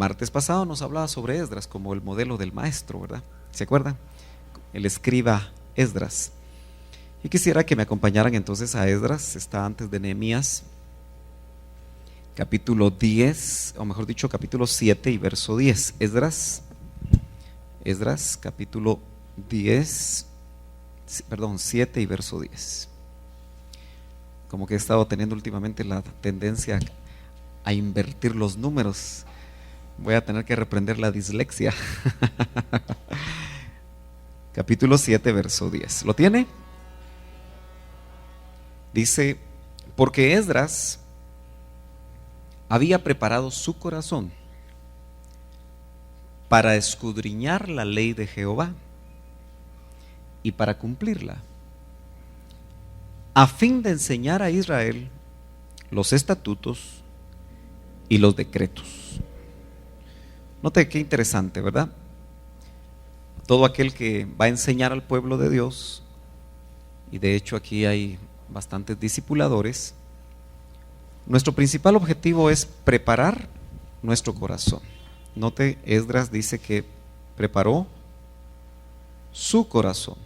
martes pasado nos hablaba sobre Esdras como el modelo del maestro, ¿verdad? ¿Se acuerdan? El escriba Esdras. Y quisiera que me acompañaran entonces a Esdras, está antes de Nehemías, capítulo 10, o mejor dicho, capítulo 7 y verso 10. Esdras, capítulo 10, perdón, 7 y verso 10. Como que he estado teniendo últimamente la tendencia a invertir los números. Voy a tener que reprender la dislexia. Capítulo 7, verso 10. ¿Lo tiene? Dice, porque Esdras había preparado su corazón para escudriñar la ley de Jehová y para cumplirla, a fin de enseñar a Israel los estatutos y los decretos. Note qué interesante, ¿verdad? Todo aquel que va a enseñar al pueblo de Dios, y de hecho aquí hay bastantes discipuladores, nuestro principal objetivo es preparar nuestro corazón. Note, Esdras dice que preparó su corazón.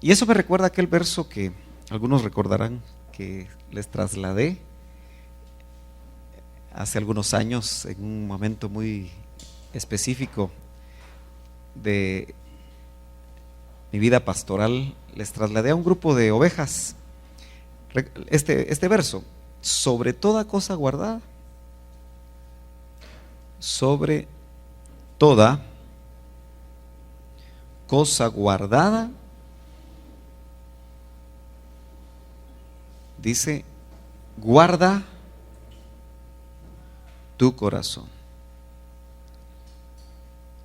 Y eso me recuerda aquel verso que algunos recordarán que les trasladé hace algunos años en un momento muy específico de mi vida pastoral. Les trasladé a un grupo de ovejas este verso: sobre toda cosa guardada, sobre toda cosa guardada, dice, guarda tu corazón.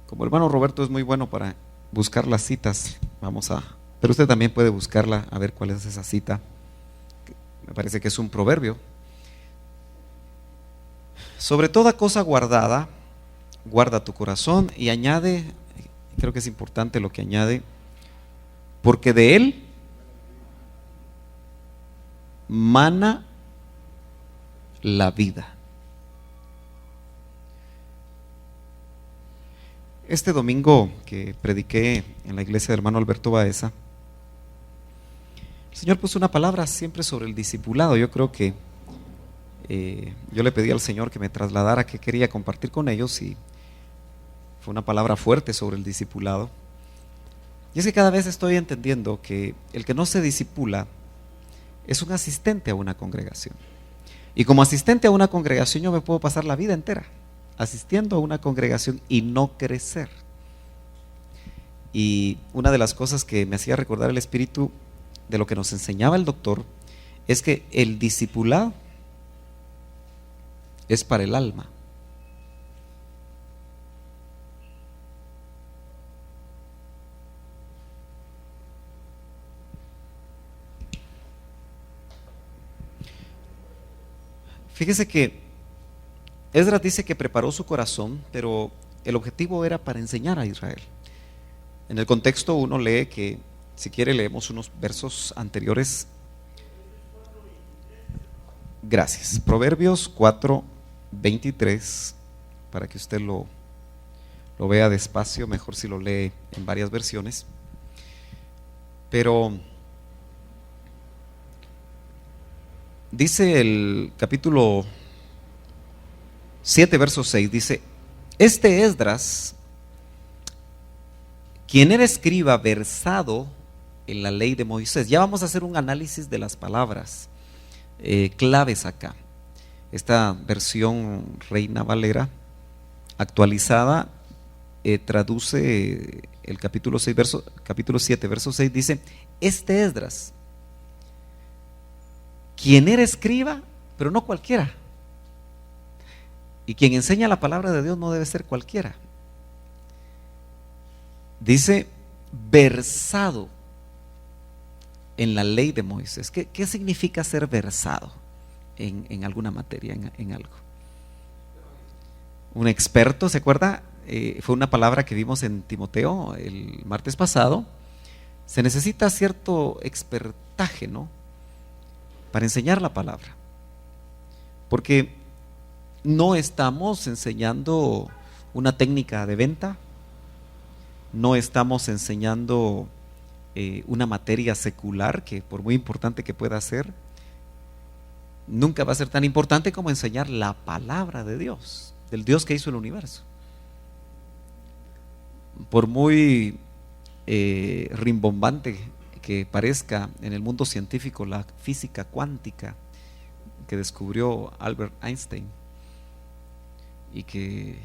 Como el hermano Roberto es muy bueno para buscar las citas, pero usted también puede buscarla, a ver cuál es esa cita. Me parece que es un proverbio. Sobre toda cosa guardada, guarda tu corazón, y añade, creo que es importante lo que añade, porque de él mana la vida. Este domingo que prediqué en la iglesia del hermano Alberto Baeza, el Señor puso una palabra siempre sobre el discipulado. Yo creo que yo le pedí al Señor que me trasladara qué quería compartir con ellos, y fue una palabra fuerte sobre el discipulado. Y es que cada vez estoy entendiendo que el que no se discipula es un asistente a una congregación. Y como asistente a una congregación yo me puedo pasar la vida entera asistiendo a una congregación y no crecer. Y una de las cosas que me hacía recordar el Espíritu de lo que nos enseñaba el doctor es que el discipulado es para el alma. Fíjese que Esdras dice que preparó su corazón, pero el objetivo era para enseñar a Israel. En el contexto uno lee que, si quiere leemos unos versos anteriores. Gracias. Proverbios 4:23, para que usted lo vea despacio, mejor si lo lee en varias versiones. Pero dice el capítulo 7, verso 6, dice, este Esdras, quien era escriba versado en la ley de Moisés. Ya vamos a hacer un análisis de las palabras claves acá. Esta versión Reina Valera actualizada traduce el capítulo 7, verso 6, dice, este Esdras, quien era escriba, pero no cualquiera. Y quien enseña la palabra de Dios no debe ser cualquiera. Dice, versado en la ley de Moisés. ¿Qué significa ser versado en alguna materia, en algo? Un experto, ¿se acuerda? Fue una palabra que vimos en Timoteo el martes pasado. Se necesita cierto expertaje, ¿no?, para enseñar la palabra. Porque no estamos enseñando una técnica de venta, no estamos enseñando una materia secular que por muy importante que pueda ser, nunca va a ser tan importante como enseñar la palabra de Dios, del Dios que hizo el universo. Por muy rimbombante que parezca en el mundo científico la física cuántica que descubrió Albert Einstein y que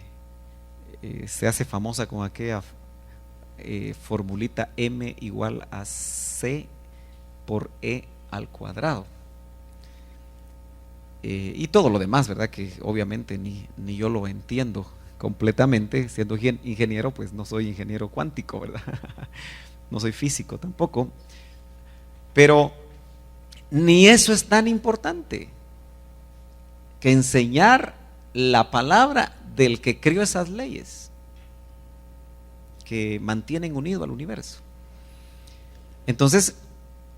se hace famosa con aquella formulita M igual a C por E al cuadrado, y todo lo demás, ¿verdad? Que obviamente ni yo lo entiendo completamente. Siendo ingeniero, pues no soy ingeniero cuántico, ¿verdad? No soy físico tampoco, pero ni eso es tan importante que enseñar la palabra del que creó esas leyes que mantienen unido al universo. Entonces,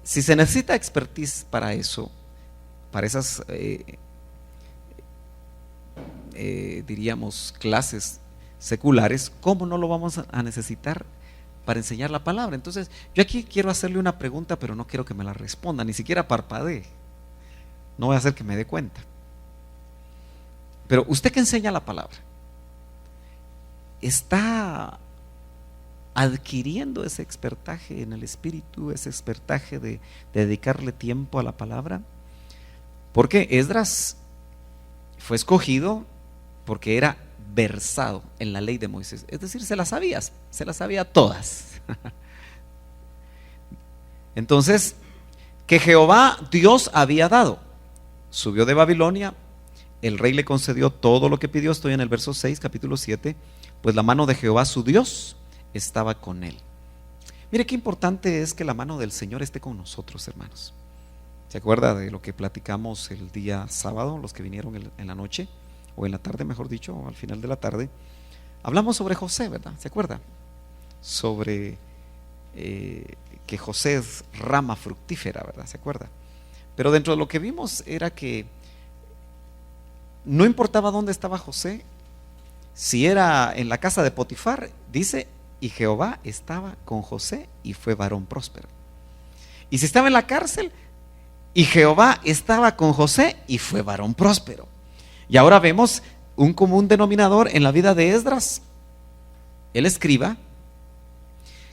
si se necesita expertise para eso, para esas diríamos clases seculares, ¿cómo no lo vamos a necesitar para enseñar la palabra? Entonces, yo aquí quiero hacerle una pregunta, pero no quiero que me la responda, ni siquiera parpadee, no voy a hacer que me dé cuenta. Pero usted que enseña la palabra, ¿está adquiriendo ese expertaje en el espíritu, ese expertaje de dedicarle tiempo a la palabra? Porque Esdras fue escogido porque era versado en la ley de Moisés, es decir, se las sabía todas. Entonces, que Jehová Dios había dado, subió de Babilonia, el rey le concedió todo lo que pidió. Estoy en el verso 6, capítulo 7, pues la mano de Jehová su Dios estaba con él. Mire qué importante es que la mano del Señor esté con nosotros, hermanos. ¿Se acuerda de lo que platicamos el día sábado, los que vinieron en la noche, o en la tarde, mejor dicho, o al final de la tarde? Hablamos sobre José, ¿verdad? ¿Se acuerda? Sobre que José es rama fructífera, ¿verdad? ¿Se acuerda? Pero dentro de lo que vimos era que no importaba dónde estaba José, si era en la casa de Potifar, dice, y Jehová estaba con José y fue varón próspero. Y si estaba en la cárcel, y Jehová estaba con José y fue varón próspero. Y ahora vemos un común denominador en la vida de Esdras, el escriba,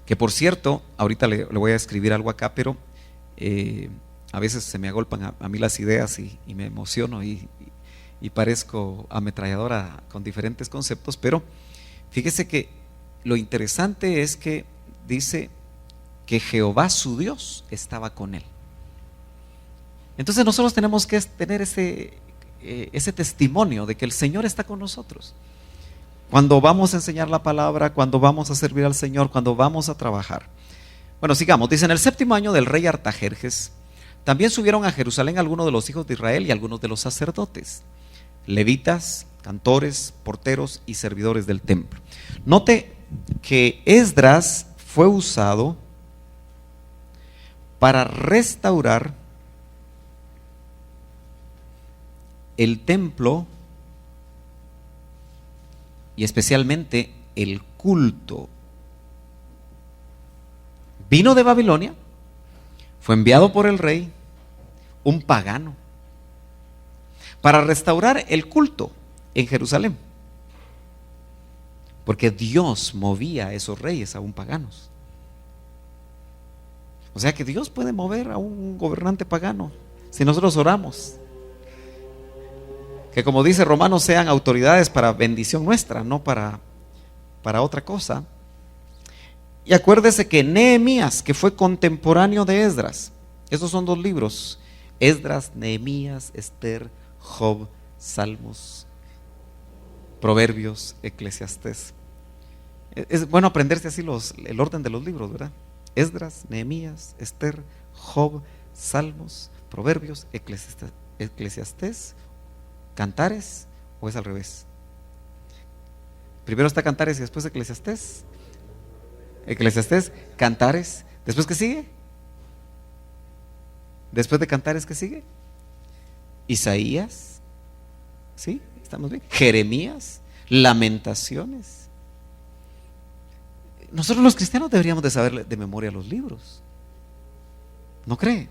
que por cierto, ahorita le voy a escribir algo acá, pero a veces se me agolpan a mí las ideas y me emociono y parezco ametralladora con diferentes conceptos, pero fíjese que lo interesante es que dice que Jehová su Dios estaba con él. Entonces nosotros tenemos que tener ese testimonio de que el Señor está con nosotros. Cuando vamos a enseñar la palabra, cuando vamos a servir al Señor, cuando vamos a trabajar. Bueno, sigamos. Dice, en el 7º año del rey Artajerjes, también subieron a Jerusalén algunos de los hijos de Israel y algunos de los sacerdotes, levitas, cantores, porteros y servidores del templo. Note que Esdras fue usado para restaurar el templo y especialmente el culto. Vino de Babilonia, fue enviado por el rey, un pagano, para restaurar el culto en Jerusalén, porque Dios movía a esos reyes aún paganos. O sea que Dios puede mover a un gobernante pagano si nosotros oramos. Que como dice Romanos, sean autoridades para bendición nuestra, no para otra cosa. Y acuérdese que Nehemías, que fue contemporáneo de Esdras, esos son 2 libros, Esdras, Nehemías, Esther, Job, Salmos, Proverbios, Eclesiastés. Es bueno aprenderse así el orden de los libros, ¿verdad? Esdras, Nehemías, Esther, Job, Salmos, Proverbios, Eclesiastés, Cantares, ¿o es al revés? Primero está Cantares y después Eclesiastés. Eclesiastés, Cantares. ¿Después qué sigue? Después de Cantares, ¿qué sigue? Isaías, ¿Sí? ¿Estamos bien? Jeremías, Lamentaciones. Nosotros los cristianos deberíamos de saber de memoria los libros. ¿No cree?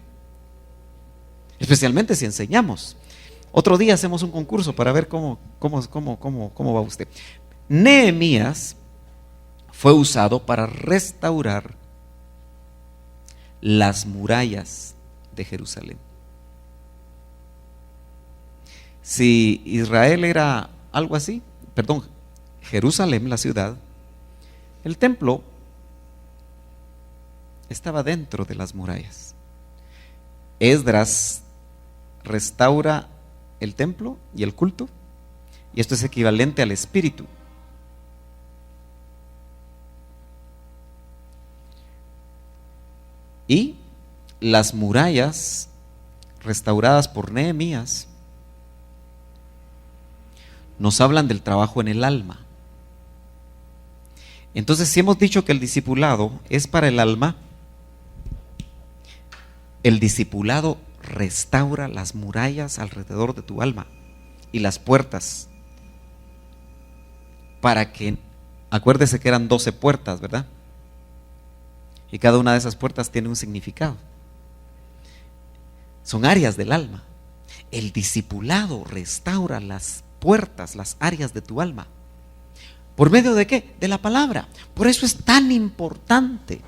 Especialmente si enseñamos. Otro día hacemos un concurso para ver cómo va usted. Nehemías fue usado para restaurar las murallas de Jerusalén. Si Israel era algo así, perdón, Jerusalén, la ciudad, el templo estaba dentro de las murallas. Esdras restaura el templo y el culto, y esto es equivalente al espíritu. Y las murallas restauradas por Nehemías nos hablan del trabajo en el alma. Entonces, si hemos dicho que el discipulado es para el alma, el discipulado restaura las murallas alrededor de tu alma y las puertas, para que, acuérdese que eran 12 puertas, ¿verdad? Y cada una de esas puertas tiene un significado. Son áreas del alma. El discipulado restaura las puertas, las áreas de tu alma. ¿Por medio de qué? De la palabra. Por eso es tan importante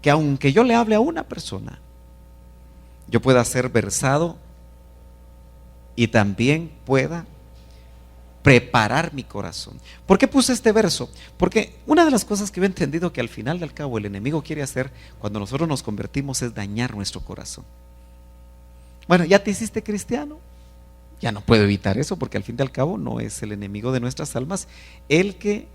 que aunque yo le hable a una persona, yo pueda ser versado y también pueda preparar mi corazón. ¿Por qué puse este verso? Porque una de las cosas que yo he entendido que al final del cabo el enemigo quiere hacer cuando nosotros nos convertimos es dañar nuestro corazón. Bueno, ya te hiciste cristiano, ya no puedo evitar eso, porque al fin del cabo no es el enemigo de nuestras almas el que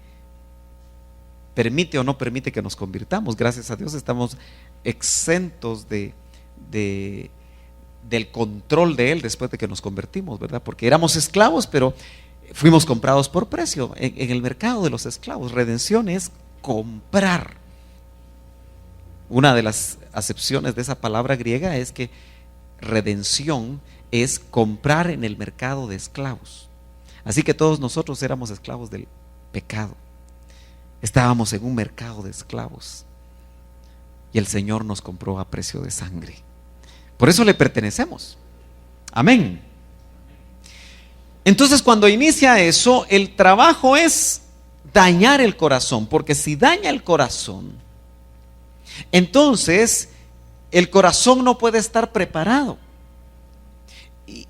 permite o no permite que nos convirtamos. Gracias a Dios estamos exentos del control de él después de que nos convertimos, ¿verdad? Porque éramos esclavos, pero fuimos comprados por precio en el mercado de los esclavos. Redención es comprar. Una de las acepciones de esa palabra griega es que redención es comprar en el mercado de esclavos. Así que todos nosotros éramos esclavos del pecado. Estábamos en un mercado de esclavos y el Señor nos compró a precio de sangre. Por eso le pertenecemos. Amén. Entonces, cuando inicia eso, el trabajo es dañar el corazón, porque si daña el corazón, entonces el corazón no puede estar preparado.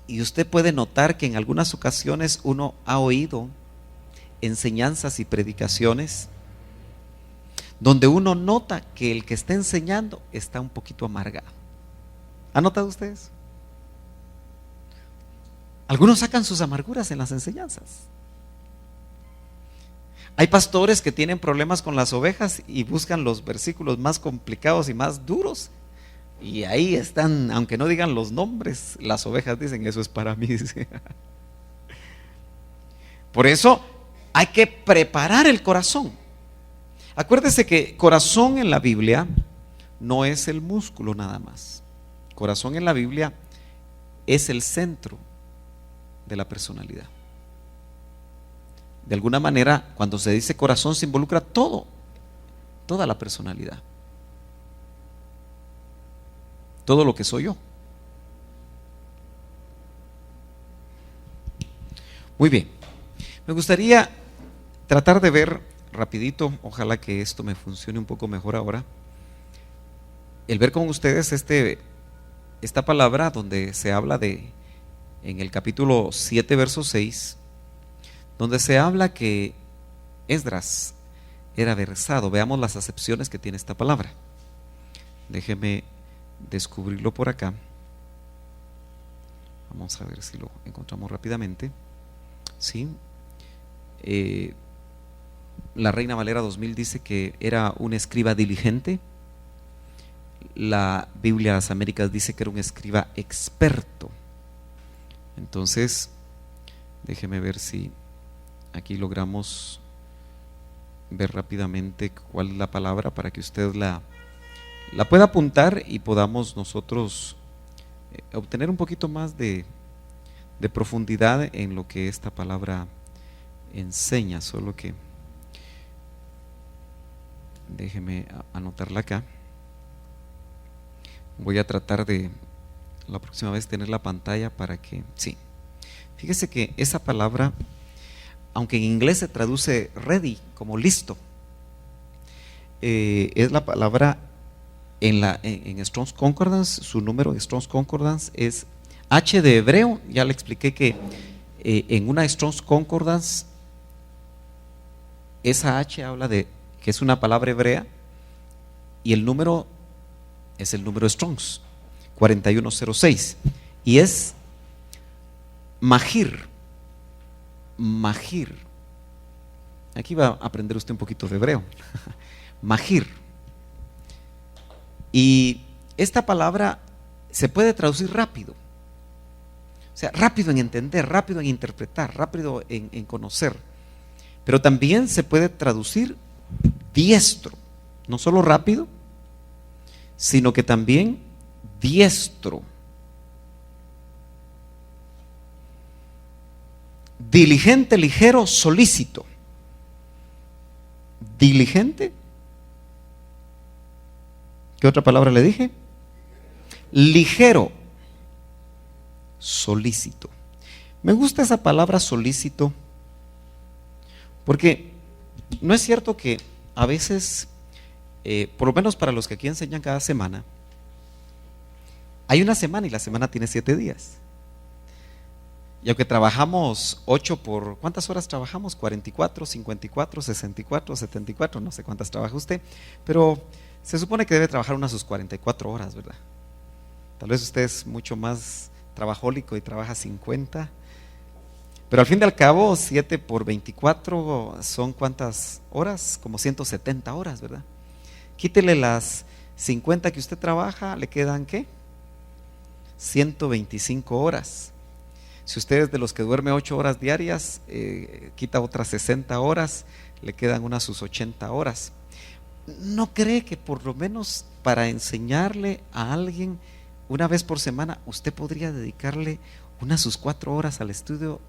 Y usted puede notar que en algunas ocasiones uno ha oído enseñanzas y predicaciones donde uno nota que el que está enseñando está un poquito amargado. ¿Han notado ustedes? Algunos sacan sus amarguras en las enseñanzas. Hay pastores que tienen problemas con las ovejas y buscan los versículos más complicados y más duros. Y ahí están, aunque no digan los nombres, las ovejas dicen, eso es para mí. Por eso hay que preparar el corazón. Acuérdese que corazón en la Biblia no es el músculo nada más. Corazón en la Biblia es el centro de la personalidad. De alguna manera, cuando se dice corazón, se involucra toda la personalidad. Todo lo que soy yo. Muy bien. Me gustaría tratar de ver rapidito, ojalá que esto me funcione un poco mejor ahora, el ver con ustedes esta palabra donde se habla en el capítulo 7, verso 6, donde se habla que Esdras era versado. Veamos las acepciones que tiene esta palabra. Déjeme descubrirlo por acá. Vamos a ver si lo encontramos rápidamente. ¿Sí? La Reina Valera 2000 dice que era un escriba diligente. La Biblia de las Américas dice que era un escriba experto. Entonces, déjeme ver si aquí logramos ver rápidamente cuál es la palabra para que usted la pueda apuntar y podamos nosotros obtener un poquito más de de profundidad en lo que esta palabra enseña, solo que déjeme anotarla acá. Voy a tratar de la próxima vez tener la pantalla para que, sí. Fíjese que esa palabra, aunque en inglés se traduce ready, como listo, es la palabra en Strong's Concordance, su número de Strong's Concordance es H de hebreo. Ya le expliqué que en una Strong's Concordance esa H habla de que es una palabra hebrea y el número es el número de Strong's 4106 y es Mahir. Mahir. Aquí va a aprender usted un poquito de hebreo. Mahir. Y esta palabra se puede traducir rápido. O sea, rápido en entender, rápido en interpretar, rápido en conocer. Pero también se puede traducir diestro. No solo rápido, sino que también diestro. Diligente, ligero, solícito. Diligente. ¿Qué otra palabra le dije? Ligero, solícito. Me gusta esa palabra solícito porque no es cierto que a veces, por lo menos para los que aquí enseñan cada semana, hay una semana y la semana tiene 7 días. Y aunque trabajamos 8 por, ¿cuántas horas trabajamos? 44, 54, 64, 74, no sé cuántas trabaja usted, pero se supone que debe trabajar unas sus 44 horas, ¿verdad? Tal vez usted es mucho más trabajólico y trabaja 50, pero al fin y al cabo 7 por 24 son ¿cuántas horas? Como 170 horas, ¿verdad? Quítele las 50 que usted trabaja, ¿le quedan qué? 125 horas. Si usted es de los que duerme 8 horas diarias, quita otras 60 horas, le quedan unas sus 80 horas. ¿No cree que por lo menos para enseñarle a alguien una vez por semana, usted podría dedicarle unas sus 4 horas al estudio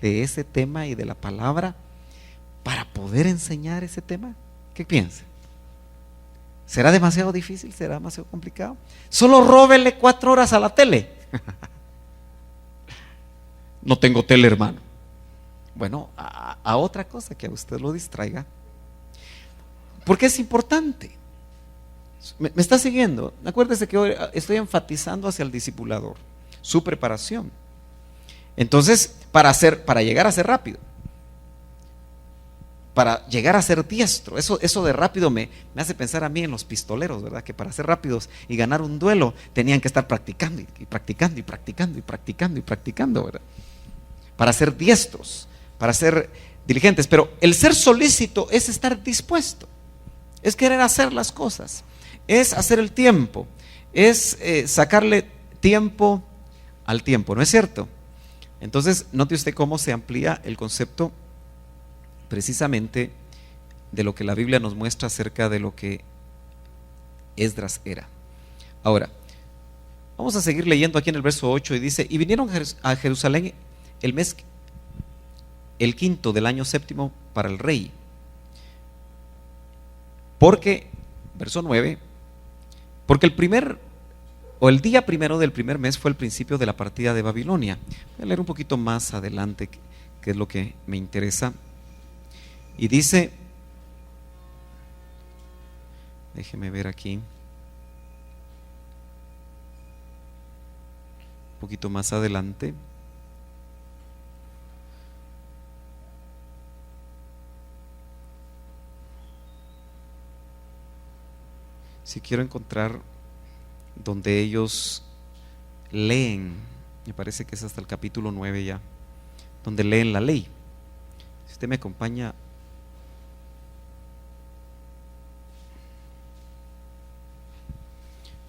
de ese tema y de la palabra para poder enseñar ese tema? ¿Qué piensa? ¿Será demasiado difícil? ¿Será demasiado complicado? Solo róbele 4 horas a la tele. No tengo tele, hermano. Bueno, a otra cosa que a usted lo distraiga. Porque es importante. ¿Me está siguiendo? Acuérdese que hoy estoy enfatizando hacia el discipulador, su preparación. Entonces, para llegar a ser rápido, para llegar a ser diestro, eso de rápido me hace pensar a mí en los pistoleros, ¿verdad? Que para ser rápidos y ganar un duelo tenían que estar practicando y practicando y practicando y practicando y practicando, ¿verdad? Para ser diestros, para ser diligentes. Pero el ser solícito es estar dispuesto, es querer hacer las cosas, es hacer el tiempo, es sacarle tiempo al tiempo, ¿no es cierto? Entonces, note usted cómo se amplía el concepto precisamente de lo que la Biblia nos muestra acerca de lo que Esdras era. Ahora, vamos a seguir leyendo aquí en el verso 8 y dice: y vinieron a Jerusalén el quinto del año séptimo para el rey, porque, verso 9, porque el día primero del primer mes fue el principio de la partida de Babilonia. Voy a leer un poquito más adelante, que es lo que me interesa. Y dice, déjeme ver aquí, un poquito más adelante. Si quiero encontrar donde ellos leen, me parece que es hasta el capítulo 9 ya, donde leen la ley. Si usted me acompaña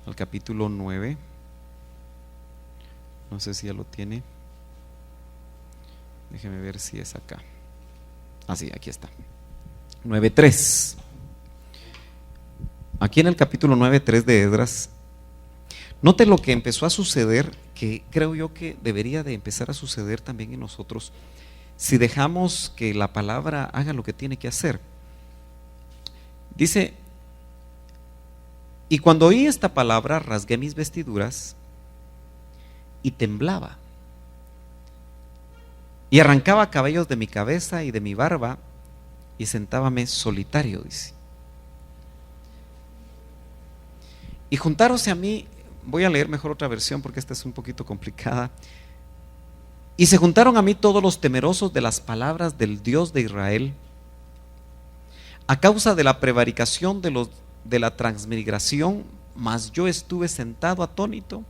al capítulo 9, no sé si ya lo tiene, déjeme ver si es acá. Ah, sí, aquí está, 9:3. Aquí en el capítulo 9:3 de Esdras, note lo que empezó a suceder que creo yo que debería de empezar a suceder también en nosotros si dejamos que la palabra haga lo que tiene que hacer. Dice: y cuando oí esta palabra, rasgué mis vestiduras y temblaba, y arrancaba cabellos de mi cabeza y de mi barba, y sentábame solitario, dice. Y juntáronse a mí, voy a leer mejor otra versión porque esta es un poquito complicada. Y se juntaron a mí todos los temerosos de las palabras del Dios de Israel, a causa de la prevaricación de la transmigración, mas yo estuve sentado atónito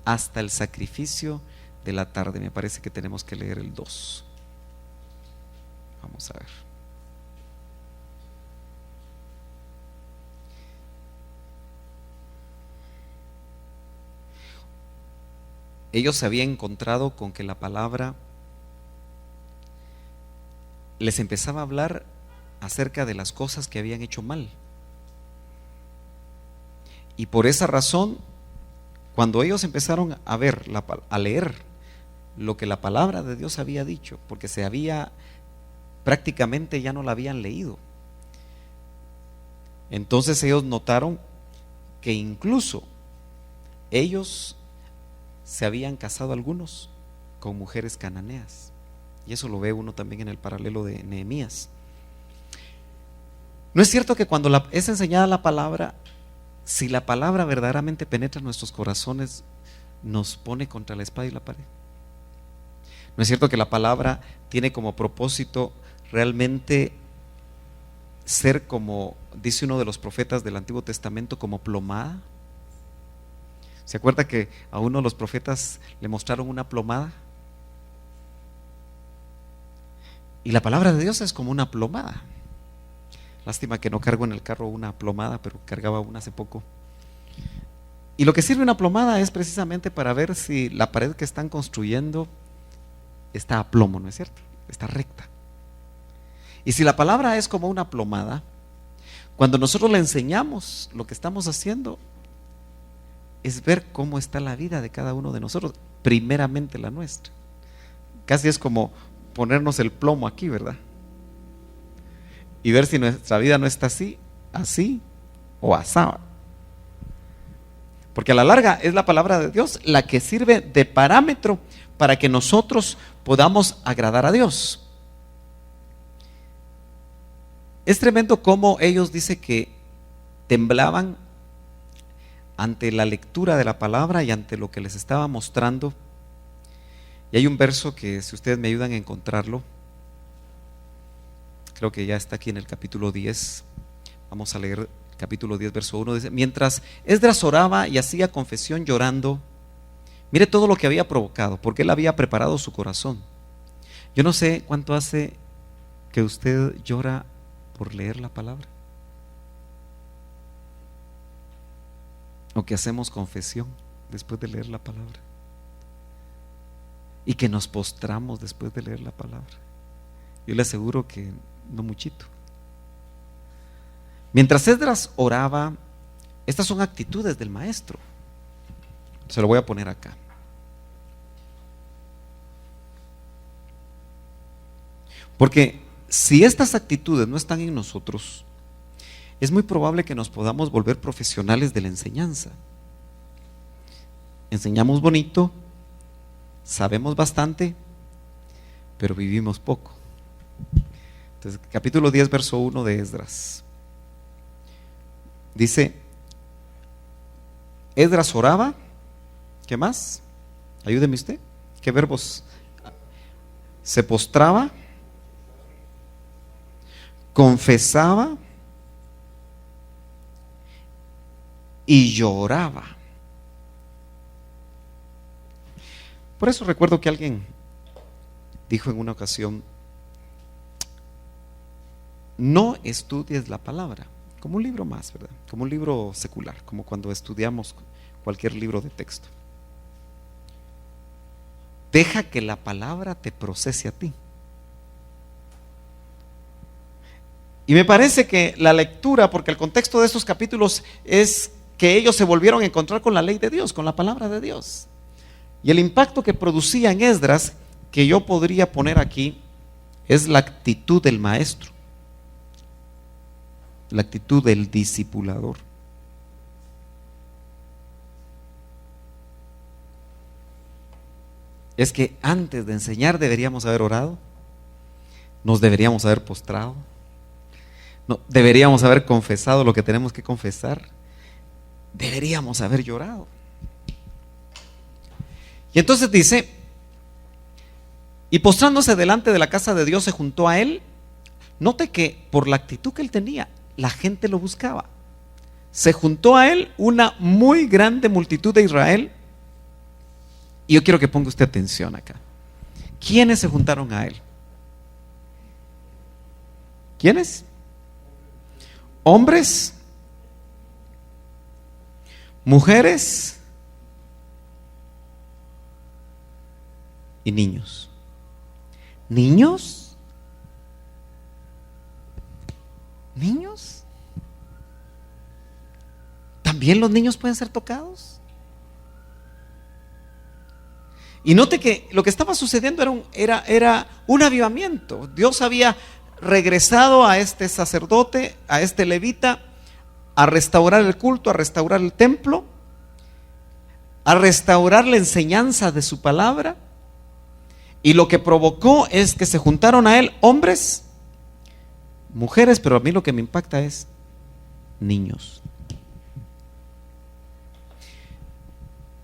hasta el sacrificio de la tarde. Me parece que tenemos que leer el 2. Vamos a ver. Ellos se habían encontrado con que la palabra les empezaba a hablar acerca de las cosas que habían hecho mal. Y por esa razón, cuando ellos empezaron a ver, a leer lo que la palabra de Dios había dicho, porque prácticamente ya no la habían leído, entonces ellos notaron que incluso ellos se habían casado algunos con mujeres cananeas. Y eso lo ve uno también en el paralelo de Nehemías. ¿No es cierto que cuando es enseñada la palabra, si la palabra verdaderamente penetra en nuestros corazones, nos pone contra la espada y la pared? ¿No es cierto que la palabra tiene como propósito realmente ser, como dice uno de los profetas del Antiguo Testamento, como plomada? ¿Se acuerda que a uno de los profetas le mostraron una plomada? Y la palabra de Dios es como una plomada. Lástima que no cargo en el carro una plomada, pero cargaba una hace poco. Y lo que sirve una plomada es precisamente para ver si la pared que están construyendo está a plomo, ¿no es cierto? Está recta. Y si la palabra es como una plomada, cuando nosotros le enseñamos lo que estamos haciendo, es ver cómo está la vida de cada uno de nosotros, primeramente la nuestra. Casi es como ponernos el plomo aquí, ¿verdad? Y ver si nuestra vida no está así o asá. Porque a la larga es la palabra de Dios la que sirve de parámetro para que nosotros podamos agradar a Dios. Es tremendo cómo ellos dice que temblaban ante la lectura de la palabra y ante lo que les estaba mostrando. Y hay un verso que, si ustedes me ayudan a encontrarlo, creo que ya está aquí en el capítulo 10. Vamos a leer el capítulo 10, verso 1. Dice: mientras Esdras oraba y hacía confesión llorando, mire todo lo que había provocado, porque él había preparado su corazón. Yo no sé cuánto hace que usted llora por leer la palabra, o que hacemos confesión después de leer la palabra, y que nos postramos después de leer la palabra. Yo le aseguro que no muchito. Mientras Esdras oraba, estas son actitudes del maestro. Se lo voy a poner acá. Porque si estas actitudes no están en nosotros, es muy probable que nos podamos volver profesionales de la enseñanza. Enseñamos bonito, sabemos bastante, pero vivimos poco. Entonces, capítulo 10, verso 1 de Esdras. Dice: Esdras oraba. ¿Qué más? Ayúdeme usted. ¿Qué verbos? Se postraba, confesaba y lloraba. Por eso recuerdo que alguien dijo en una ocasión: no estudies la palabra como un libro más, ¿verdad? Como un libro secular, como cuando estudiamos cualquier libro de texto. Deja que la palabra te procese a ti. Y me parece que la lectura, porque el contexto de estos capítulos es que ellos se volvieron a encontrar con la ley de Dios, con la palabra de Dios. Y el impacto que producía en Esdras, que yo podría poner aquí, es la actitud del maestro, la actitud del discipulador. Es que antes de enseñar deberíamos haber orado, nos deberíamos haber postrado, no, deberíamos haber confesado lo que tenemos que confesar, deberíamos haber llorado. Y entonces dice, y postrándose delante de la casa de Dios se juntó a él. Note que por la actitud que él tenía, la gente lo buscaba. Se juntó a él una muy grande multitud de Israel. Y yo quiero que ponga usted atención acá. ¿Quiénes se juntaron a él? ¿Quiénes? Hombres, mujeres y niños. ¿Niños? ¿Niños? ¿También los niños pueden ser tocados? Y note que lo que estaba sucediendo era un avivamiento. Dios había regresado a este sacerdote, a este levita, a restaurar el culto, a restaurar el templo, a restaurar la enseñanza de su palabra. Y lo que provocó es que se juntaron a él hombres, mujeres, pero a mí lo que me impacta es niños.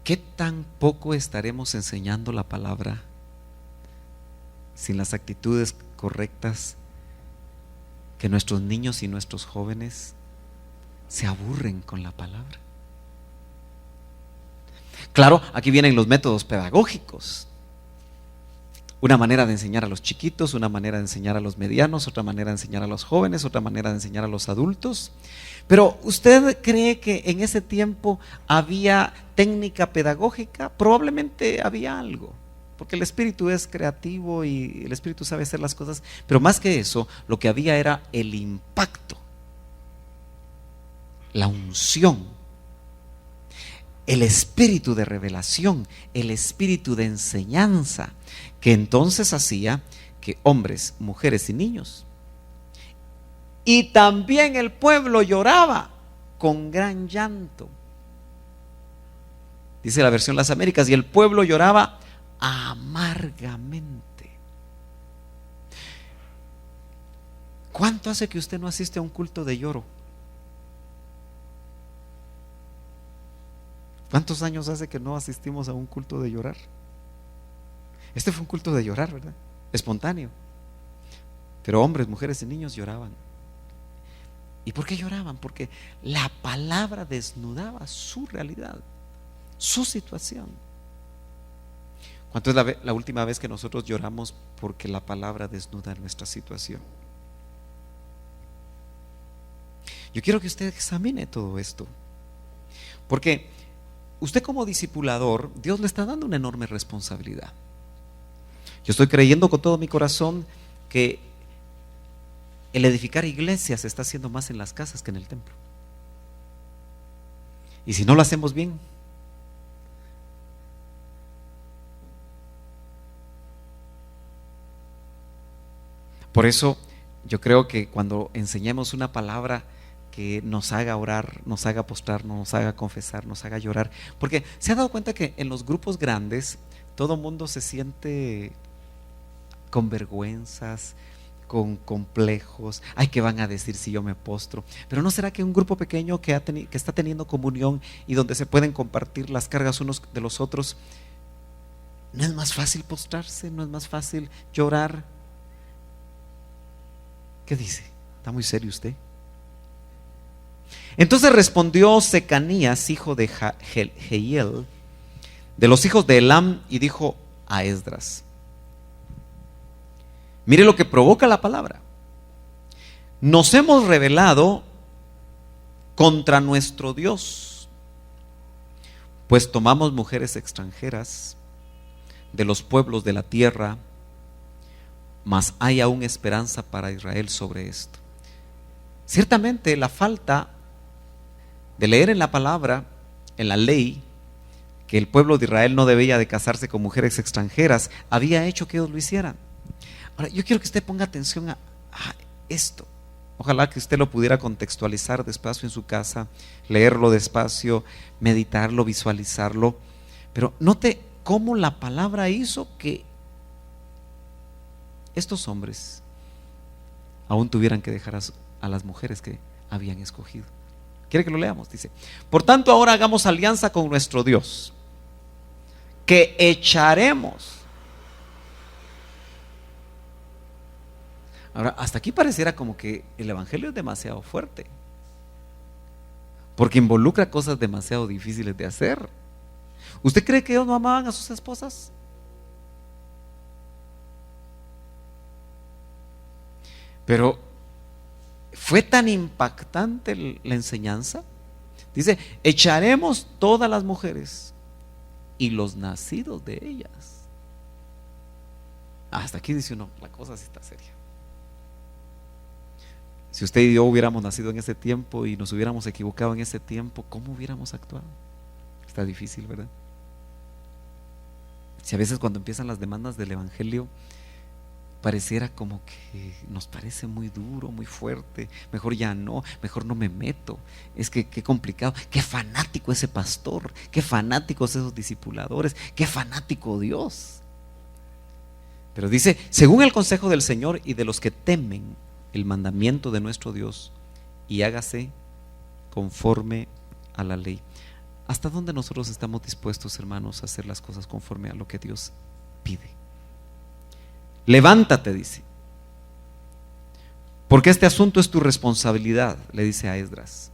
¿Qué tan poco estaremos enseñando la palabra sin las actitudes correctas, que nuestros niños y nuestros jóvenes se aburren con la palabra? Claro, aquí vienen los métodos pedagógicos. Una manera de enseñar a los chiquitos, una manera de enseñar a los medianos, otra manera de enseñar a los jóvenes, otra manera de enseñar a los adultos. Pero ¿usted cree que en ese tiempo había técnica pedagógica? Probablemente había algo, porque el Espíritu es creativo y el Espíritu sabe hacer las cosas. Pero más que eso, lo que había era el impacto, la unción, el espíritu de revelación, el espíritu de enseñanza, que entonces hacía que hombres, mujeres y niños, y también el pueblo lloraba con gran llanto. Dice la versión Las Américas, y el pueblo lloraba amargamente. ¿Cuánto hace que usted no asiste a un culto de lloro? ¿Cuántos años hace que no asistimos a un culto de llorar? Este fue un culto de llorar, ¿verdad? Espontáneo. Pero hombres, mujeres y niños lloraban. ¿Y por qué lloraban? Porque la palabra desnudaba su realidad, su situación. ¿Cuánto es la última vez que nosotros lloramos porque la palabra desnuda nuestra situación? Yo quiero que usted examine todo esto, porque usted como discipulador, Dios le está dando una enorme responsabilidad. Yo estoy creyendo con todo mi corazón que el edificar iglesias se está haciendo más en las casas que en el templo. Y si no lo hacemos bien, por eso yo creo que cuando enseñemos una palabra que nos haga orar, nos haga postrar, nos haga confesar, nos haga llorar, porque se ha dado cuenta que en los grupos grandes todo el mundo se siente con vergüenzas, con complejos. Ay, ¿qué van a decir si yo me postro? Pero ¿no será que un grupo pequeño que está teniendo comunión y donde se pueden compartir las cargas unos de los otros, no es más fácil postrarse? ¿No es más fácil llorar? ¿Qué dice? ¿Está muy serio usted? Entonces respondió Secanías, hijo de Jehiel, de los hijos de Elam, y dijo a Esdras: mire lo que provoca la palabra. Nos hemos rebelado contra nuestro Dios, pues tomamos mujeres extranjeras de los pueblos de la tierra, mas hay aún esperanza para Israel sobre esto. Ciertamente la falta de leer en la palabra, en la ley, que el pueblo de Israel no debía de casarse con mujeres extranjeras, había hecho que ellos lo hicieran. Ahora, yo quiero que usted ponga atención a esto. Ojalá que usted lo pudiera contextualizar despacio en su casa, leerlo despacio, meditarlo, visualizarlo. Pero note cómo la palabra hizo que estos hombres aún tuvieran que dejar a las mujeres que habían escogido. ¿Quiere que lo leamos? Dice: por tanto, ahora hagamos alianza con nuestro Dios, que echaremos. Ahora, hasta aquí pareciera como que el evangelio es demasiado fuerte, porque involucra cosas demasiado difíciles de hacer. ¿Usted cree que ellos no amaban a sus esposas? Pero fue tan impactante la enseñanza. Dice: echaremos todas las mujeres y los nacidos de ellas. Hasta aquí dice uno, la cosa sí está seria. Si usted y yo hubiéramos nacido en ese tiempo y nos hubiéramos equivocado en ese tiempo, ¿cómo hubiéramos actuado? Está difícil, ¿verdad? Si a veces cuando empiezan las demandas del evangelio pareciera como que nos parece muy duro, muy fuerte, mejor ya no, mejor no me meto, es que qué complicado, qué fanático ese pastor, qué fanáticos esos discipuladores, qué fanático Dios. Pero dice: según el consejo del Señor y de los que temen el mandamiento de nuestro Dios, y hágase conforme a la ley. ¿Hasta dónde nosotros estamos dispuestos, hermanos, a hacer las cosas conforme a lo que Dios pide? Levántate, dice, porque este asunto es tu responsabilidad, le dice a Esdras,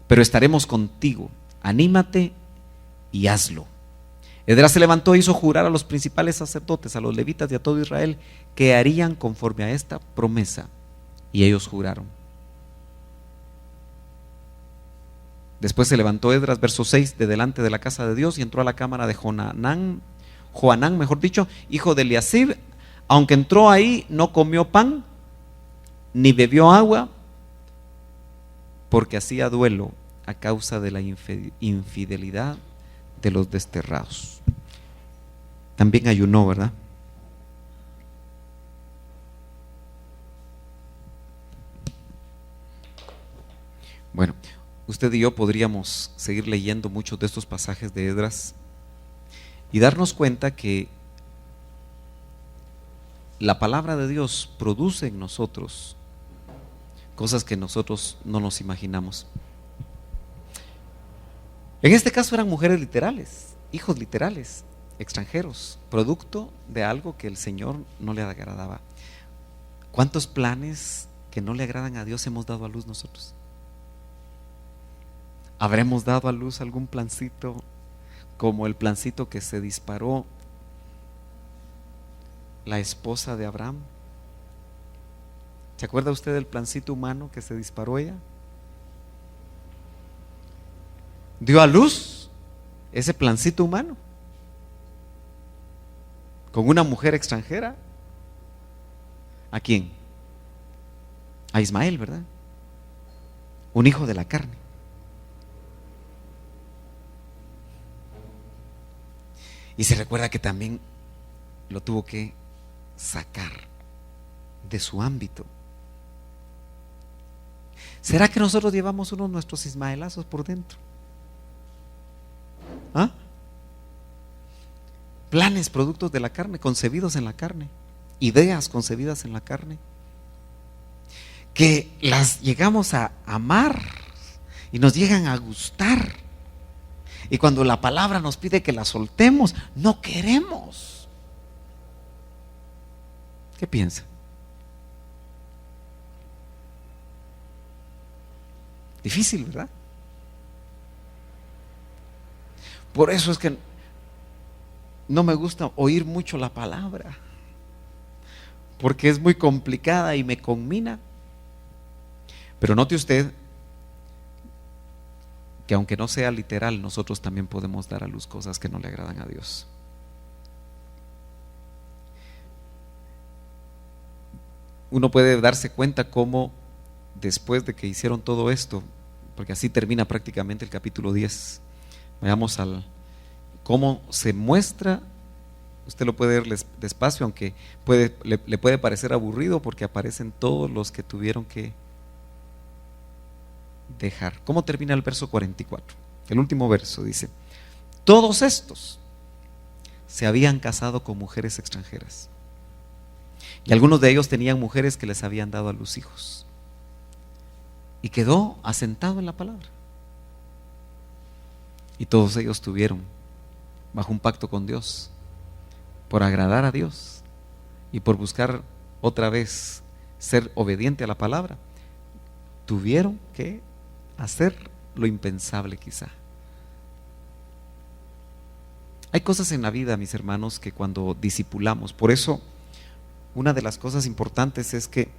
pero estaremos contigo, anímate y hazlo. Esdras se levantó e hizo jurar a los principales sacerdotes, a los levitas y a todo Israel, que harían conforme a esta promesa, y ellos juraron. Después se levantó Esdras, verso 6, de delante de la casa de Dios, y entró a la cámara de Joanán, hijo de Eliasib. Aunque entró ahí, no comió pan ni bebió agua, porque hacía duelo a causa de la infidelidad de los desterrados. También ayunó, ¿verdad? Bueno, usted y yo podríamos seguir leyendo muchos de estos pasajes de Esdras y darnos cuenta que la palabra de Dios produce en nosotros cosas que nosotros no nos imaginamos. En este caso eran mujeres literales, hijos literales, extranjeros, producto de algo que el Señor no le agradaba. ¿Cuántos planes que no le agradan a Dios hemos dado a luz nosotros? ¿Habremos dado a luz algún plancito como el plancito que se disparó la esposa de Abraham? ¿Se acuerda usted del plancito humano que se disparó ella? Dio a luz ese plancito humano con una mujer extranjera. ¿A quién? A Ismael, ¿verdad? Un hijo de la carne. Y se recuerda que también lo tuvo que sacar de su ámbito. ¿Será que nosotros llevamos unos nuestros ismaelazos por dentro? ¿Ah? Planes, productos de la carne, concebidos en la carne, ideas concebidas en la carne, que las llegamos a amar y nos llegan a gustar, y cuando la palabra nos pide que las soltemos, no queremos. ¿Qué piensa? Difícil, ¿verdad? Por eso es que no me gusta oír mucho la palabra, porque es muy complicada y me conmina. Pero note usted que aunque no sea literal, nosotros también podemos dar a luz cosas que no le agradan a Dios. Uno puede darse cuenta cómo después de que hicieron todo esto, porque así termina prácticamente el capítulo 10. Vayamos al cómo se muestra. Usted lo puede ver despacio, aunque le puede parecer aburrido porque aparecen todos los que tuvieron que dejar. ¿Cómo termina el verso 44? El último verso dice: todos estos se habían casado con mujeres extranjeras, y algunos de ellos tenían mujeres que les habían dado a luz hijos. Y quedó asentado en la palabra. Y todos ellos tuvieron, bajo un pacto con Dios, por agradar a Dios y por buscar otra vez ser obediente a la palabra, tuvieron que hacer lo impensable quizá. Hay cosas en la vida, mis hermanos, que cuando discipulamos, por eso una de las cosas importantes es que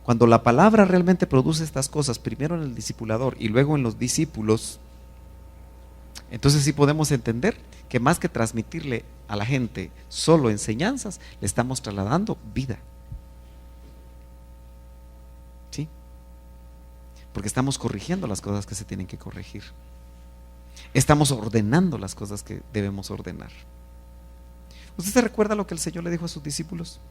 cuando la palabra realmente produce estas cosas, primero en el discipulador y luego en los discípulos, entonces sí podemos entender que más que transmitirle a la gente solo enseñanzas, le estamos trasladando vida. ¿Sí? Porque estamos corrigiendo las cosas que se tienen que corregir. Estamos ordenando las cosas que debemos ordenar. ¿Usted se recuerda lo que el Señor le dijo a sus discípulos?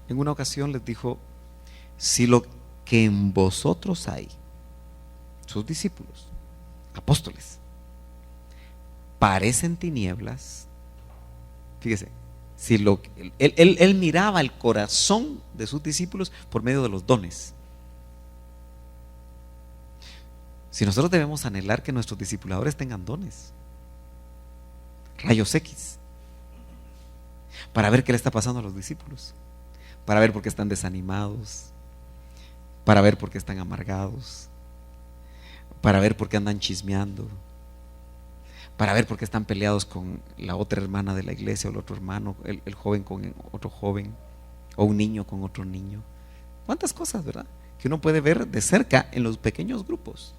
En una ocasión les dijo: si lo que en vosotros hay, sus discípulos, apóstoles, parecen tinieblas. Fíjese, si él miraba el corazón de sus discípulos por medio de los dones. Si nosotros debemos anhelar que nuestros discipuladores tengan dones, rayos X, para ver qué le está pasando a los discípulos, para ver por qué están desanimados, para ver por qué están amargados, para ver por qué andan chismeando, para ver por qué están peleados con la otra hermana de la iglesia o el otro hermano, el joven con otro joven, o un niño con otro niño. ¿Cuántas cosas, verdad?, que uno puede ver de cerca en los pequeños grupos?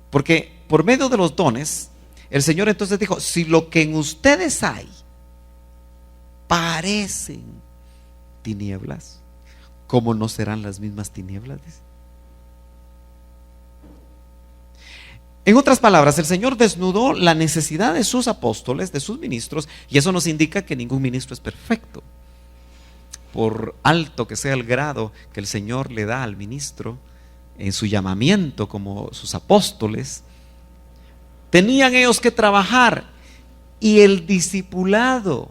Porque por medio de los dones, el Señor entonces dijo: si lo que en ustedes hay parecen tinieblas, ¿cómo no serán las mismas tinieblas? Dice. En otras palabras, el Señor desnudó la necesidad de sus apóstoles, de sus ministros, y eso nos indica que ningún ministro es perfecto. Por alto que sea el grado que el Señor le da al ministro en su llamamiento como sus apóstoles, tenían ellos que trabajar, y el discipulado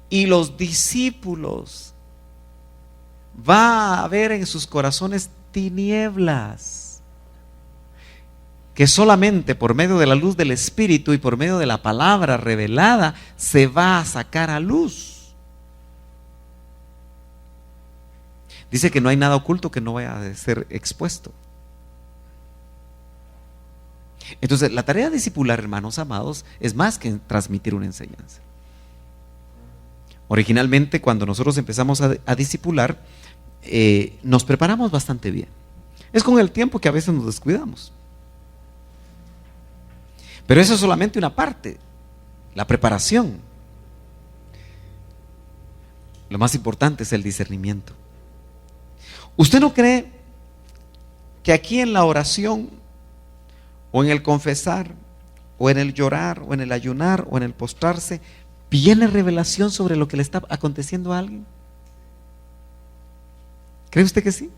y los discípulos va a haber en sus corazones tinieblas que solamente por medio de la luz del Espíritu y por medio de la palabra revelada se va a sacar a luz. Dice que no hay nada oculto que no vaya a ser expuesto. Entonces, la tarea discipular, hermanos amados, es más que transmitir una enseñanza. Originalmente, cuando nosotros empezamos a discipular, nos preparamos bastante bien. Es con el tiempo que a veces nos descuidamos. Pero eso es solamente una parte, la preparación. Lo más importante es el discernimiento. ¿Usted no cree que aquí en la oración, o en el confesar, o en el llorar, o en el ayunar, o en el postrarse, viene revelación sobre lo que le está aconteciendo a alguien? ¿Cree usted que sí?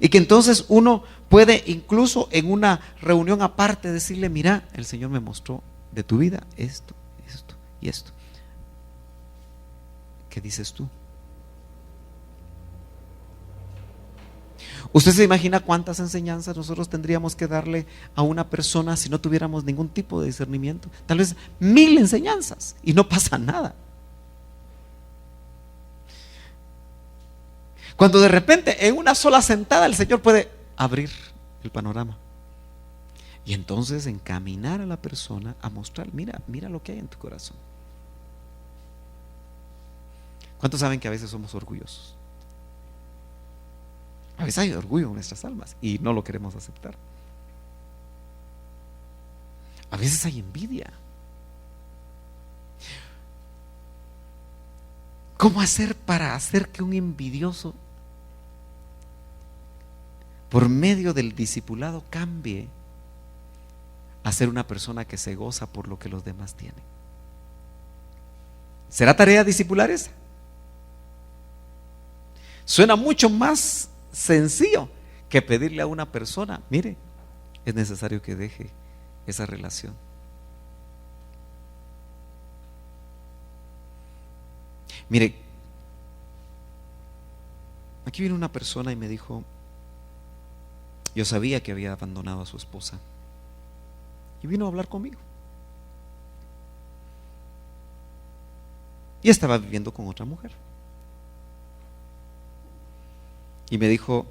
Y que entonces uno puede incluso en una reunión aparte decirle: mira, el Señor me mostró de tu vida esto, esto y esto. ¿Qué dices tú? ¿Usted se imagina cuántas enseñanzas nosotros tendríamos que darle a una persona si no tuviéramos ningún tipo de discernimiento? Tal vez 1000 enseñanzas y no pasa nada. Cuando de repente en una sola sentada el Señor puede abrir el panorama y entonces encaminar a la persona a mostrar: mira lo que hay en tu corazón. ¿Cuántos saben que a veces somos orgullosos? A veces hay orgullo en nuestras almas y no lo queremos aceptar. A veces hay envidia. ¿Cómo hacer para hacer que un envidioso por medio del discipulado cambie a ser una persona que se goza por lo que los demás tienen. ¿Será tarea discipular esa? Suena mucho más sencillo que pedirle a una persona, mire, es necesario que deje esa relación. Mire, aquí vino una persona y me dijo, yo sabía que había abandonado a su esposa, y vino a hablar conmigo. Y estaba viviendo con otra mujer. Y me dijo,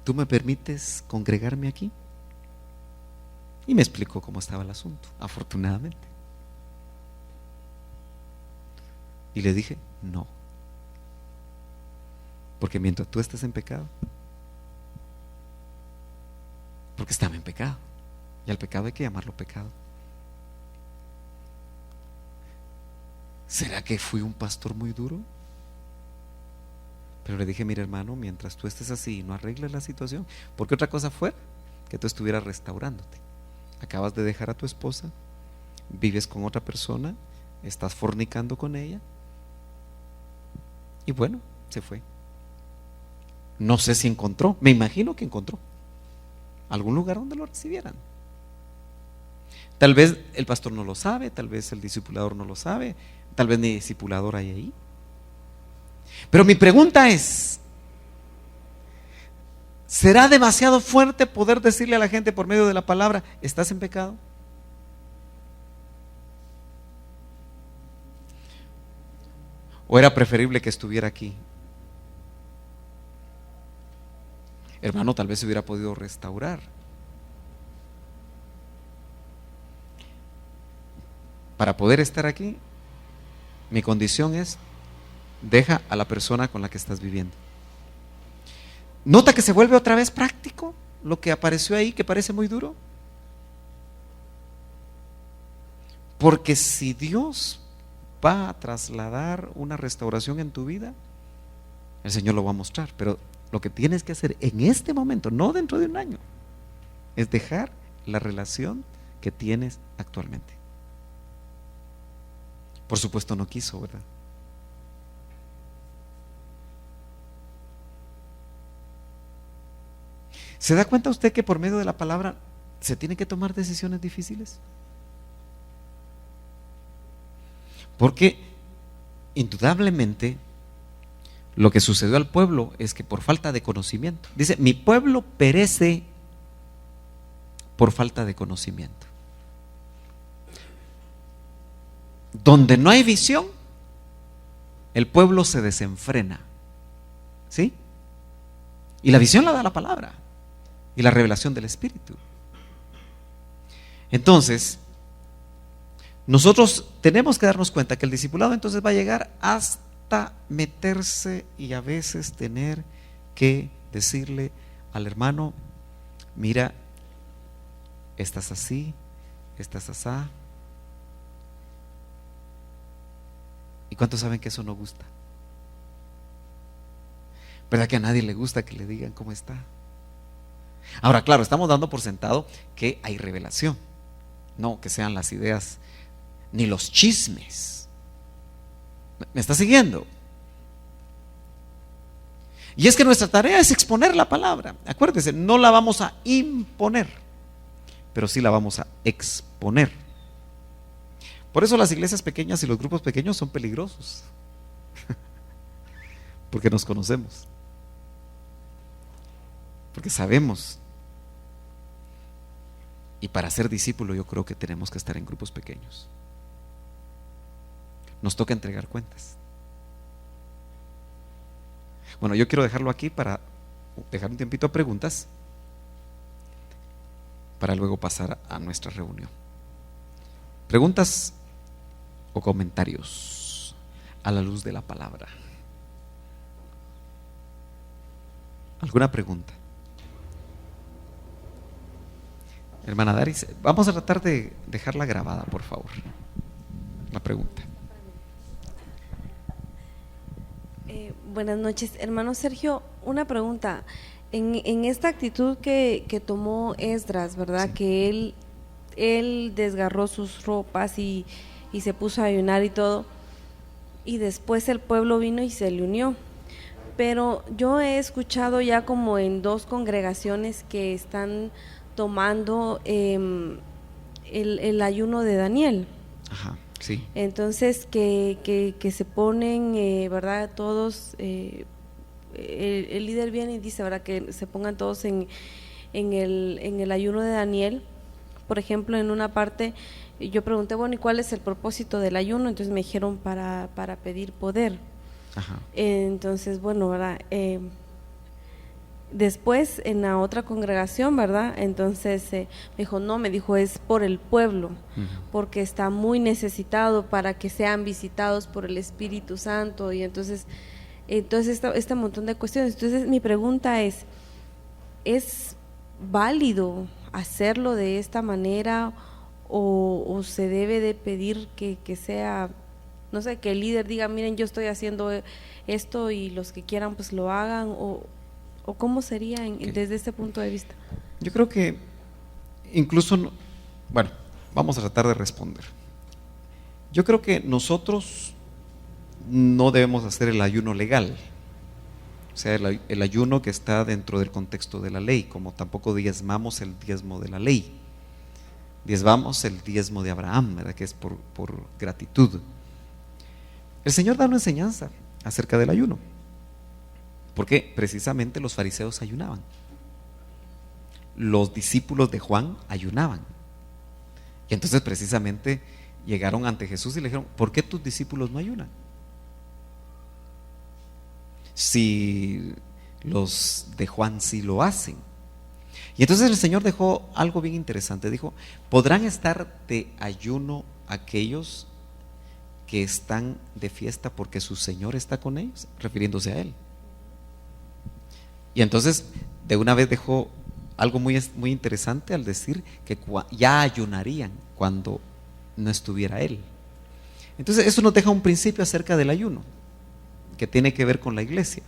¿tú me permites congregarme aquí? Y me explicó cómo estaba el asunto, afortunadamente. Y le dije, no. Porque mientras tú estés en pecado, porque estaba en pecado, y al pecado hay que llamarlo pecado. ¿Será que fui un pastor muy duro? Pero le dije, mira hermano, mientras tú estés así y no arregles la situación, porque otra cosa fuera que tú estuvieras restaurándote. Acabas de dejar a tu esposa, vives con otra persona, estás fornicando con ella, y bueno, se fue. No sé si encontró, me imagino que encontró algún lugar donde lo recibieran. Tal vez el pastor no lo sabe, tal vez el discipulador no lo sabe, tal vez ni discipulador hay ahí. Pero mi pregunta es, ¿será demasiado fuerte poder decirle a la gente por medio de la palabra, estás en pecado? ¿O era preferible que estuviera aquí? Hermano, tal vez se hubiera podido restaurar. Para poder estar aquí, mi condición es, deja a la persona con la que estás viviendo. ¿Nota que se vuelve otra vez práctico lo que apareció ahí, que parece muy duro? Porque si Dios va a trasladar una restauración en tu vida, el Señor lo va a mostrar. Pero lo que tienes que hacer en este momento, no dentro de un año, es dejar la relación que tienes actualmente. Por supuesto no quiso, ¿verdad? ¿Se da cuenta usted que por medio de la palabra se tienen que tomar decisiones difíciles? Porque indudablemente lo que sucedió al pueblo es que por falta de conocimiento, dice, mi pueblo perece por falta de conocimiento. Donde no hay visión, el pueblo se desenfrena, ¿sí? Y la visión la da la palabra y la revelación del Espíritu. Entonces, nosotros tenemos que darnos cuenta que el discipulado entonces va a llegar hasta meterse y a veces tener que decirle al hermano, mira, estás así, estás asá. ¿Y cuántos saben que eso no gusta? ¿Verdad que a nadie le gusta que le digan cómo está? Ahora, claro, estamos dando por sentado que hay revelación, no que sean las ideas ni los chismes. ¿Me está siguiendo? Y es que nuestra tarea es exponer la palabra. Acuérdense, no la vamos a imponer, pero sí la vamos a exponer. Por eso las iglesias pequeñas y los grupos pequeños son peligrosos, porque nos conocemos, porque sabemos. Y para ser discípulo yo creo que tenemos que estar en grupos pequeños. Nos toca entregar cuentas. Bueno, yo quiero dejarlo aquí para dejar un tiempito a preguntas, para luego pasar a nuestra reunión. Preguntas o comentarios a la luz de la palabra. ¿Alguna pregunta? Hermana Daris, vamos a tratar de dejarla grabada, por favor, la pregunta. Buenas noches, hermano Sergio, una pregunta. En esta actitud que tomó Esdras, ¿verdad? Sí. Que él desgarró sus ropas y se puso a ayunar y todo, y después el pueblo vino y se le unió. Pero yo he escuchado ya como en dos congregaciones que están tomando el ayuno de Daniel. Ajá, sí. Entonces que se ponen, ¿verdad? Todos, el líder viene y dice, ¿verdad? Que se pongan todos en el ayuno de Daniel. Por ejemplo, en una parte yo pregunté, bueno, ¿y cuál es el propósito del ayuno? Entonces me dijeron para pedir poder. Ajá. Entonces, bueno, ¿verdad? Después en la otra congregación, ¿verdad? Entonces me dijo, no, me dijo, es por el pueblo, porque está muy necesitado para que sean visitados por el Espíritu Santo. Y entonces este montón de cuestiones. Entonces mi pregunta ¿es válido hacerlo de esta manera o se debe de pedir que sea, no sé, que el líder diga, miren, yo estoy haciendo esto y los que quieran pues lo hagan, o cómo sería Okay. desde este punto de vista? Yo creo que incluso, bueno, vamos a tratar de responder. Yo creo que nosotros no debemos hacer el ayuno legal, o sea, el ayuno que está dentro del contexto de la ley, como tampoco diezmamos el diezmo de la ley. Diezmamos el diezmo de Abraham, ¿verdad? Que es por gratitud. El Señor da una enseñanza acerca del ayuno, porque precisamente los fariseos ayunaban. Los discípulos de Juan ayunaban. Y entonces precisamente llegaron ante Jesús y le dijeron, ¿por qué tus discípulos no ayunan? Si los de Juan sí lo hacen. Y entonces el Señor dejó algo bien interesante. Dijo, ¿podrán estar de ayuno aquellos que están de fiesta porque su Señor está con ellos? Refiriéndose a Él. Y entonces de una vez dejó algo muy interesante al decir que ya ayunarían cuando no estuviera Él. Entonces eso nos deja un principio acerca del ayuno, que tiene que ver con la iglesia.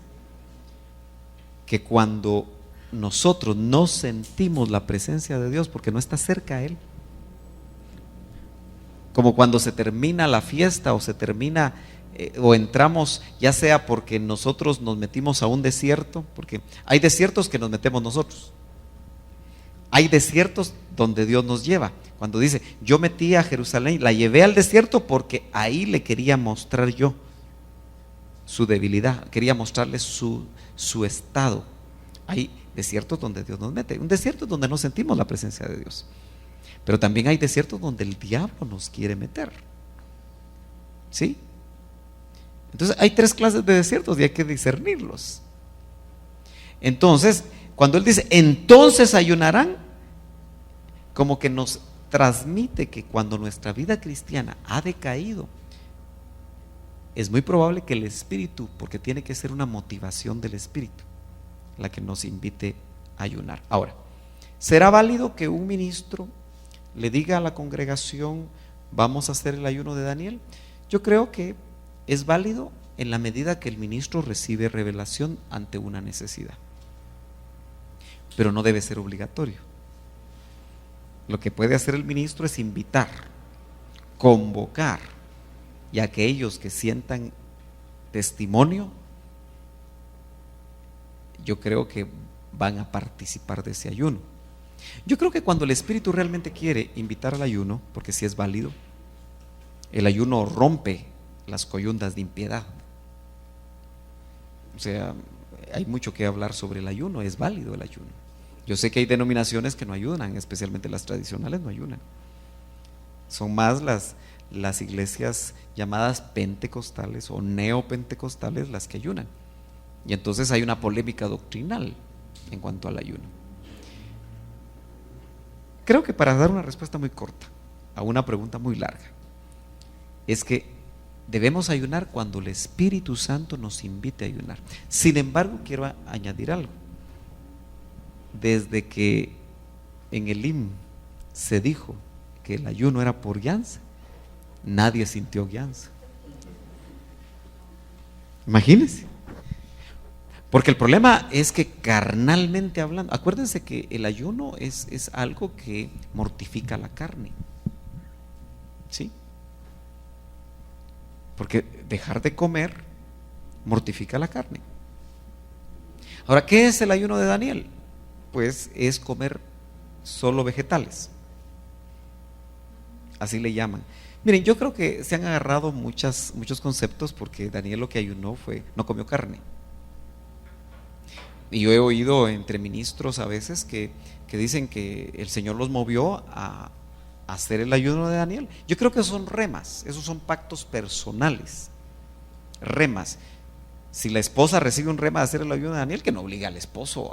Que cuando nosotros no sentimos la presencia de Dios porque no está cerca a Él, como cuando se termina la fiesta o se termina o entramos, ya sea porque nosotros nos metimos a un desierto, porque hay desiertos que nos metemos nosotros, hay desiertos donde Dios nos lleva. Cuando dice, yo metí a Jerusalén, la llevé al desierto porque ahí le quería mostrar yo su debilidad, quería mostrarle su estado. Hay desiertos donde Dios nos mete, un desierto donde no sentimos la presencia de Dios, pero también hay desiertos donde el diablo nos quiere meter. ¿Sí? Entonces hay tres clases de desiertos y hay que discernirlos. Entonces, cuando Él dice, entonces ayunarán, como que nos transmite que cuando nuestra vida cristiana ha decaído, es muy probable que el Espíritu, porque tiene que ser una motivación del Espíritu la que nos invite a ayunar. Ahora, ¿será válido que un ministro le diga a la congregación, vamos a hacer el ayuno de Daniel? Yo creo que es válido en la medida que el ministro recibe revelación ante una necesidad, pero no debe ser obligatorio. Lo que puede hacer el ministro es invitar, convocar, y aquellos que sientan testimonio, yo creo que van a participar de ese ayuno. Yo creo que cuando el Espíritu realmente quiere invitar al ayuno, porque si es válido, el ayuno rompe las coyundas de impiedad. O sea, hay mucho que hablar sobre el ayuno, es válido el ayuno. Yo sé que hay denominaciones que no ayunan, especialmente las tradicionales no ayunan. Son más las iglesias llamadas pentecostales o neopentecostales las que ayunan. Y entonces hay una polémica doctrinal en cuanto al ayuno. Creo que para dar una respuesta muy corta a una pregunta muy larga, es que debemos ayunar cuando el Espíritu Santo nos invite a ayunar. Sin embargo, quiero añadir algo. Desde que en el himno se dijo que el ayuno era por guianza, nadie sintió guianza. Imagínense. Porque el problema es que carnalmente hablando, acuérdense que el ayuno es algo que mortifica la carne. ¿Sí? Porque dejar de comer mortifica la carne. Ahora, ¿qué es el ayuno de Daniel? Pues es comer solo vegetales. Así le llaman. Miren, yo creo que se han agarrado muchos conceptos porque Daniel lo que ayunó fue, no comió carne. Y yo he oído entre ministros a veces que dicen que el Señor los movió a hacer el ayuno de Daniel. Yo creo que son remas, esos son pactos personales, remas. Si la esposa recibe un rema de hacer el ayuno de Daniel, que no obliga al esposo